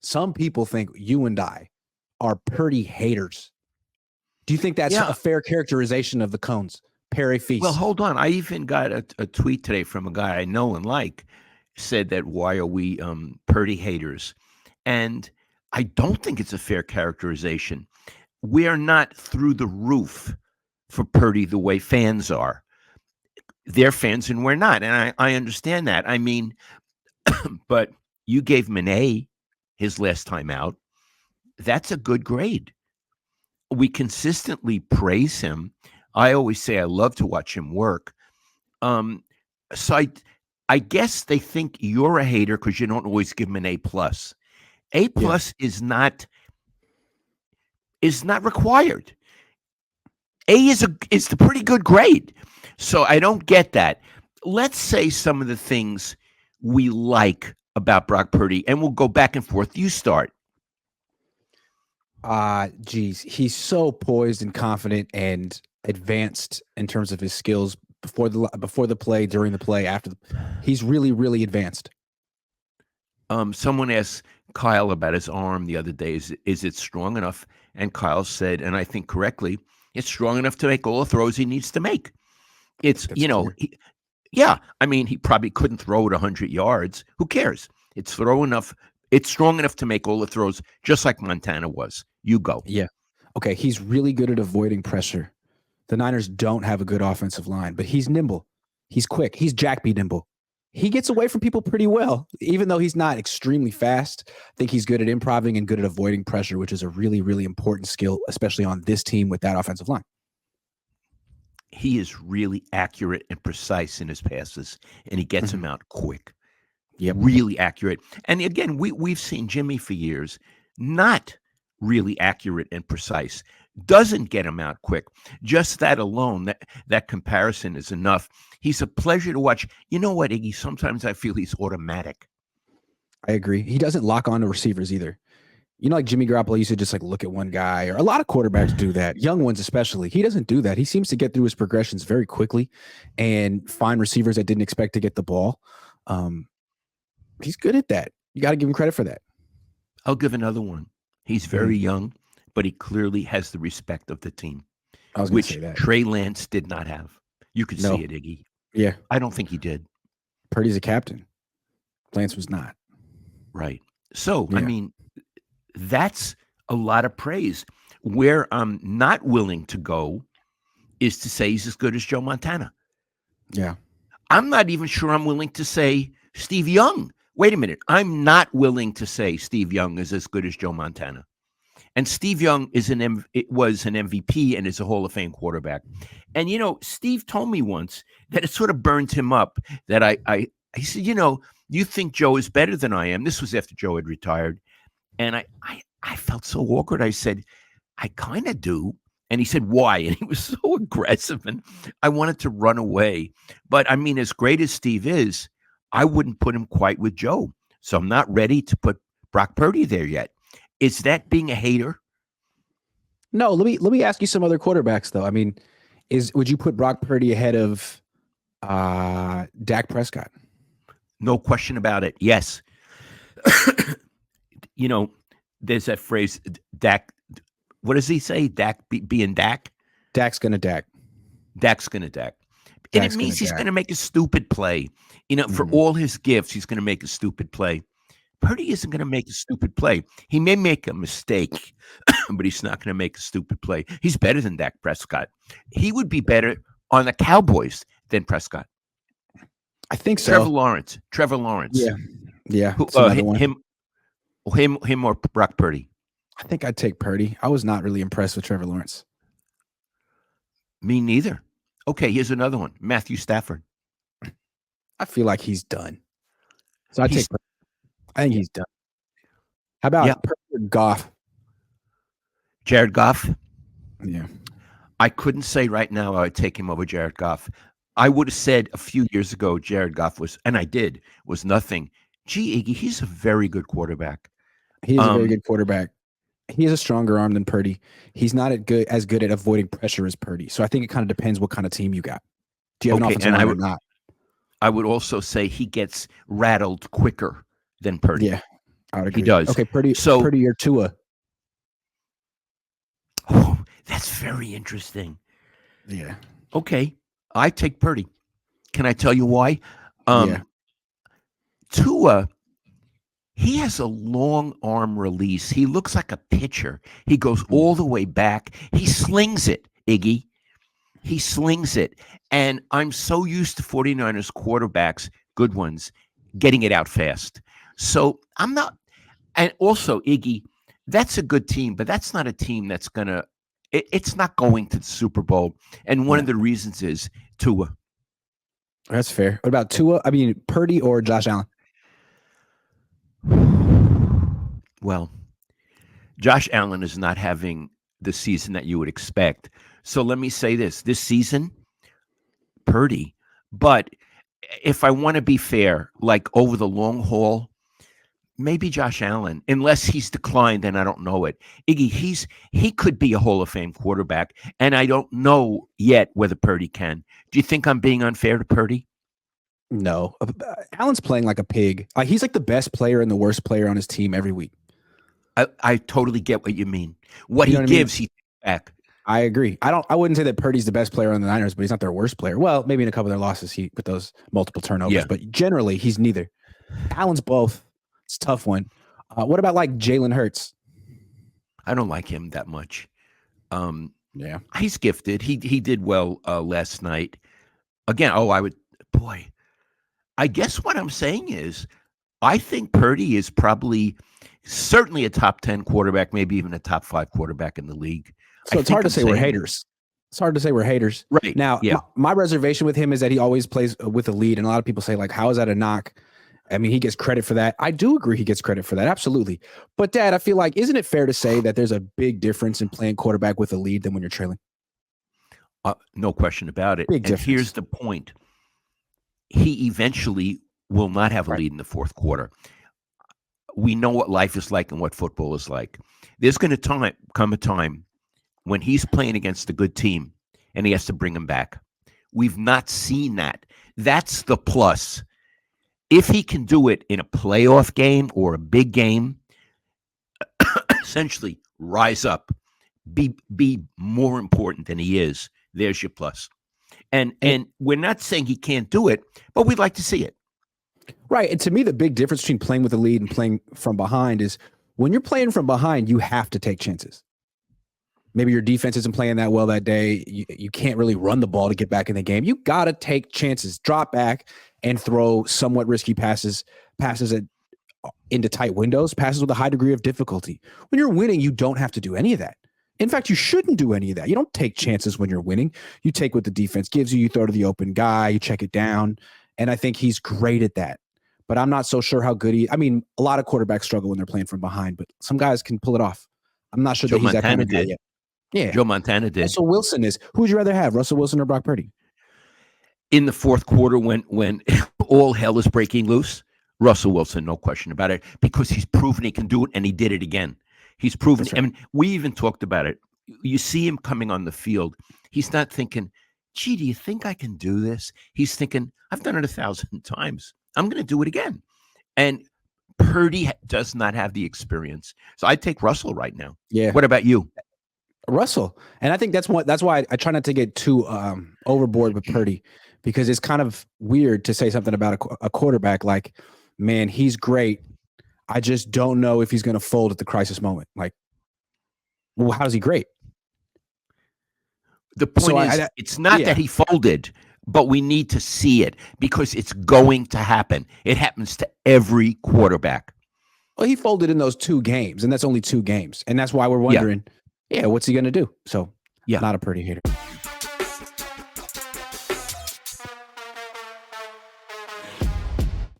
some people think you and I are Purdy haters. Do you think that's a fair characterization of the Cohns? Perry Feast. Well, hold on. I even got a tweet today from a guy I know and like, said that why are we Purdy haters? And I don't think it's a fair characterization. We are not through the roof for Purdy the way fans are. They're fans and we're not. And I understand that. I mean, but you gave him an A his last time out. That's a good grade. We consistently praise him. I always say I love to watch him work. So I guess they think you're a hater because you don't always give him an A plus. A plus is not required. A is the pretty good grade. So I don't get that. Let's say some of the things we like about Brock Purdy, and we'll go back and forth. You start. Geez, he's so poised and confident and advanced in terms of his skills before the play, during the play, after he's really, really advanced. Someone asked Kyle about his arm the other day. Is it strong enough? And Kyle said, and I think correctly, it's strong enough to make all the throws he needs to make. It's, I mean, he probably couldn't throw it 100 yards. Who cares? It's strong enough to make all the throws, just like Montana was. You go. Yeah. Okay, he's really good at avoiding pressure. The Niners don't have a good offensive line, but he's nimble. He's quick. He's Jack B. nimble. He gets away from people pretty well, even though he's not extremely fast. I think he's good at improvising and good at avoiding pressure, which is a really, really important skill, especially on this team with that offensive line. He is really accurate and precise in his passes, and he gets them out quick. Yep. Really accurate. And again, we've seen Jimmy for years not really accurate and precise. Doesn't get him out quick. Just that alone, that comparison is enough. He's a pleasure to watch. You know what, Iggy? Sometimes I feel he's automatic. I agree. He doesn't lock on to receivers either. You know, like Jimmy Garoppolo used to just like look at one guy, or a lot of quarterbacks do that, young ones especially. He doesn't do that. He seems to get through his progressions very quickly and find receivers that didn't expect to get the ball. He's good at that. You got to give him credit for that. I'll give another one. He's very young, but he clearly has the respect of the team, which Trey Lance did not have. You could see it, Iggy. Yeah. I don't think he did. Purdy's a captain. Lance was not. Right. So, I mean, that's a lot of praise. Where I'm not willing to go is to say he's as good as Joe Montana. Yeah. I'm not even sure I'm willing to say Steve Young. Wait a minute. I'm not willing to say Steve Young is as good as Joe Montana. And Steve Young was an MVP and is a Hall of Fame quarterback. And, you know, Steve told me once that it sort of burned him up that he said, you know, you think Joe is better than I am. This was after Joe had retired. And I felt so awkward. I said, I kind of do. And he said, why? And he was so aggressive. And I wanted to run away. But, I mean, as great as Steve is, I wouldn't put him quite with Joe. So I'm not ready to put Brock Purdy there yet. Is that being a hater? No, let me ask you some other quarterbacks, though. I mean, would you put Brock Purdy ahead of Dak Prescott? No question about it. Yes. You know, there's that phrase, Dak. What does he say? Dak being Dak? Dak's going to Dak. Dak's going to Dak. And it means he's going to make a stupid play. You know, for all his gifts, he's going to make a stupid play. Purdy isn't going to make a stupid play. He may make a mistake, but he's not going to make a stupid play. He's better than Dak Prescott. He would be better on the Cowboys than Prescott. I think so. Trevor Lawrence. Yeah. Him or Brock Purdy? I think I'd take Purdy. I was not really impressed with Trevor Lawrence. Me neither. Okay, here's another one. Matthew Stafford. I feel like he's done. So I take Purdy. I think he's done. How about Goff? Jared Goff? Yeah. I couldn't say right now I would take him over Jared Goff. I would have said a few years ago Jared Goff was nothing. Gee, Iggy, he's a very good quarterback. He's a very good quarterback. He has a stronger arm than Purdy. He's not as good at avoiding pressure as Purdy. So I think it kind of depends what kind of team you got. Do you have an offensive line or not? I would also say he gets rattled quicker than Purdy. Yeah, I would He agree. does. Okay, Purdy So, or Tua. oh, that's very interesting. Yeah. Okay, I take Purdy. Can I tell you why? Yeah. Tua, he has a long arm release. He looks like a pitcher. He goes all the way back. He slings it, Iggy. He slings it. And I'm so used to 49ers quarterbacks, good ones, getting it out fast. So I'm not, and also, Iggy, that's a good team, but that's not a team that's going to, it's not going to the Super Bowl. And one of Yeah. the reasons is Tua. That's fair. What about Tua? I mean, Purdy or Josh Allen? Well, Josh Allen is not having the season that you would expect. So let me say this season, Purdy. But if I want to be fair, like over the long haul, maybe Josh Allen, unless he's declined and I don't know it. Iggy, he could be a Hall of Fame quarterback, and I don't know yet whether Purdy can. Do you think I'm being unfair to Purdy? No. Allen's playing like a pig. He's like the best player and the worst player on his team every week. I totally get what you mean. What You know he what I mean? gives, he takes back. I agree. I wouldn't say that Purdy's the best player on the Niners, but he's not their worst player. Well, maybe in a couple of their losses, with those multiple turnovers, Yeah. but generally he's neither. Allen's both. It's a tough one. What about like Jalen Hurts? I don't like him that much. Yeah. He's gifted. He did well last night. Again, boy. I guess what I'm saying is I think Purdy is probably certainly a top 10 quarterback, maybe even a top 5 quarterback in the league. So it's hard to say we're haters. It's hard to say we're haters. Right. Now, Yeah. my reservation with him is that he always plays with a lead. And a lot of people say, like, how is that a knock? I mean, he gets credit for that. I do agree he gets credit for that. Absolutely. But, Dad, I feel like, isn't it fair to say that there's a big difference in playing quarterback with a lead than when you're trailing? No question about it. Big And difference. here's the point. He eventually will not have a lead in the fourth quarter. We know what life is like and what football is like. There's going to come a time when he's playing against a good team and he has to bring him back. We've not seen that. That's the plus. If he can do it in a playoff game or a big game, essentially rise up, be more important than he is. There's your plus. And we're not saying he can't do it, but we'd like to see it. Right. And to me, the big difference between playing with a lead and playing from behind is when you're playing from behind, you have to take chances. Maybe your defense isn't playing that well that day. You can't really run the ball to get back in the game. You got to take chances, drop back and throw somewhat risky passes into tight windows, passes with a high degree of difficulty. When you're winning, you don't have to do any of that. In fact, you shouldn't do any of that. You don't take chances when you're winning. You take what the defense gives you. You throw to the open guy. You check it down. And I think he's great at that. But I'm not so sure how good a lot of quarterbacks struggle when they're playing from behind, but some guys can pull it off. I'm not sure that he's that kind of guy yet. Yeah. Joe Montana did. Russell Wilson is. Who would you rather have, Russell Wilson or Brock Purdy? In the fourth quarter, when all hell is breaking loose, Russell Wilson, no question about it, because he's proven he can do it, and he did it again. He's proven. Right. I mean, we even talked about it. You see him coming on the field. He's not thinking, gee, do you think I can do this? He's thinking, I've done it 1,000 times. I'm going to do it again. And Purdy does not have the experience. So I take Russell right now. Yeah. What about you? Russell. And I think that's why I try not to get too overboard with Purdy, because it's kind of weird to say something about a quarterback like, man, he's great. I just don't know if he's going to fold at the crisis moment. Like, well, how's he great? The point is, it's not that he folded, but we need to see it because it's going to happen. It happens to every quarterback. Well, he folded in those 2 games, and that's only 2 games. And that's why we're wondering, what's he going to do? So, not a Purdy hater.